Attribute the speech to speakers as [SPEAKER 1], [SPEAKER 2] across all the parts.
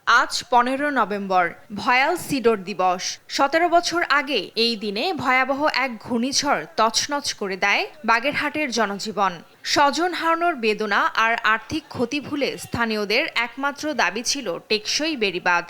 [SPEAKER 1] আজ 15 নভেম্বর, ভয়াল সিডর দিবস। 17 বছর আগে এই দিনে ভয়াবহ এক ঘূর্ণিঝড় তছনছ করে দেয় বাগেরহাটের জনজীবন। স্বজন হারানোর বেদনা আর আর্থিক ক্ষতি ভুলে স্থানীয়দের একমাত্র দাবি ছিল টেকসই বেড়িবাঁধ।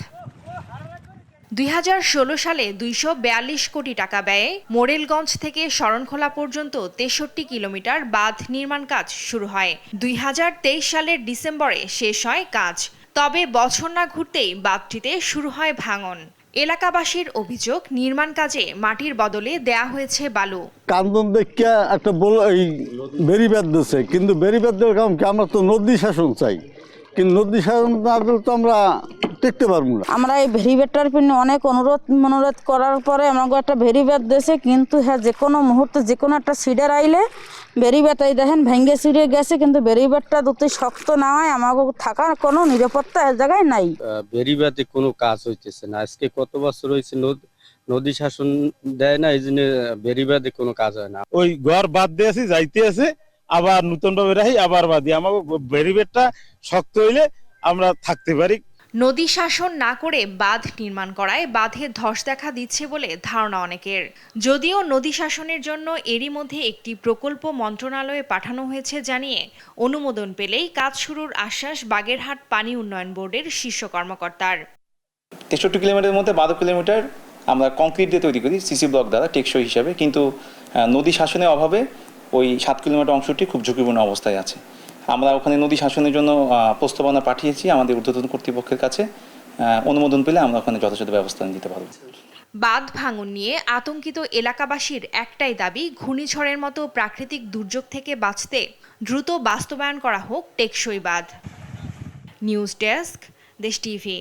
[SPEAKER 1] 2016 সালে 242 কোটি টাকা ব্যয়ে মোরেলগঞ্জ থেকে শরণখোলা পর্যন্ত 63 কিলোমিটার বাঁধ নির্মাণ কাজ শুরু হয়। 2023 সালের ডিসেম্বরে শেষ হয় কাজ। তবে বছর না ঘুরতেই বাঁধটিতে শুরু হয় ভাঙন। এলাকাবাসীর অভিযোগ, নির্মাণ কাজে মাটির বদলে দেয়া হয়েছে বালু।
[SPEAKER 2] কান্দন দেখিয়া একটা বেড়িবাঁধ দিচ্ছে, কিন্তু বেড়িবাঁধ দেওয়ার কারণ কি, আমরা তো নদী শাসন চাই, কিন্তু নদী শাসন না দিলে তো আমরা টিকতে পারবো না।
[SPEAKER 3] আমরা এই ভেরিবেটটার জন্য অনেক অনুরোধ করার পরে আমাকে একটা ভেরিবেট দিয়েছে, কিন্তু হ্যাঁ যে কোনো মুহূর্তে যে কোনো একটা সিডার আইলে বেরিবেট এই দেখেন ভেঙ্গে ছিঁড়ে গেছে, কিন্তু বেরিবেটটা দুটি শক্ত না হয় আমাকে থাকার কোনো নিরাপত্তা এর জায়গায় নাই।
[SPEAKER 4] বেরিবাদে কোনো কাজ হইতেছে না। আজকে কত বছর হয়েছে নদী শাসন দেয় না, এই জন্য বেরিবাদে কোনো কাজ হয় না।
[SPEAKER 5] ওই ঘর বাদ দিয়ে আসি, যাইতে আছে আবার নতুন ভাবে রাখি, আবার বাদি আমাকে বেরিবেটটা শক্ত হইলে আমরা থাকতে পারি।
[SPEAKER 1] নদী শাসন না করে বাঁধ নির্মাণ করায় বাঁধে ধস দেখা দিচ্ছে বলে ধারণা অনেকের। যদিও নদী শাসনের জন্য এরই মধ্যে একটি প্রকল্প মন্ত্রণালয়ে পাঠানো হয়েছে জানিয়ে অনুমোদন পেলেই কাজ শুরুর আশ্বাস বাগেরহাট পানি উন্নয়ন বোর্ডের শীর্ষ কর্মকর্তার।
[SPEAKER 6] 63 কিলোমিটারের মধ্যে 12 কিলোমিটার আমরা কংক্রিট দিয়ে তৈরি করি সিসি ব্লক দ্বারা টেকসই হিসাবে, কিন্তু নদী শাসনের অভাবে ওই 7 কিলোমিটার অংশটি খুব ঝুঁকিপূর্ণ অবস্থায় আছে। আমরা ওখানে নদী শাসনের জন্য প্রস্তাবনা পাঠিয়েছি আমাদের ঊর্ধ্বতন কর্তৃপক্ষের কাছে। অনুমোদন পেলে আমরা ওখানে যথাযথ ব্যবস্থা নিতে পারব।
[SPEAKER 1] বাঁধ ভাঙন নিয়ে আতঙ্কিত এলাকাবাসীর একটাই দাবি, ঘূর্ণিঝড়ের মতো প্রাকৃতিক দুর্যোগ থেকে বাঁচতে দ্রুত বাস্তবায়ন করা হোক টেকসই বাঁধ। নিউজ ডেস্ক, দেশ টিভি।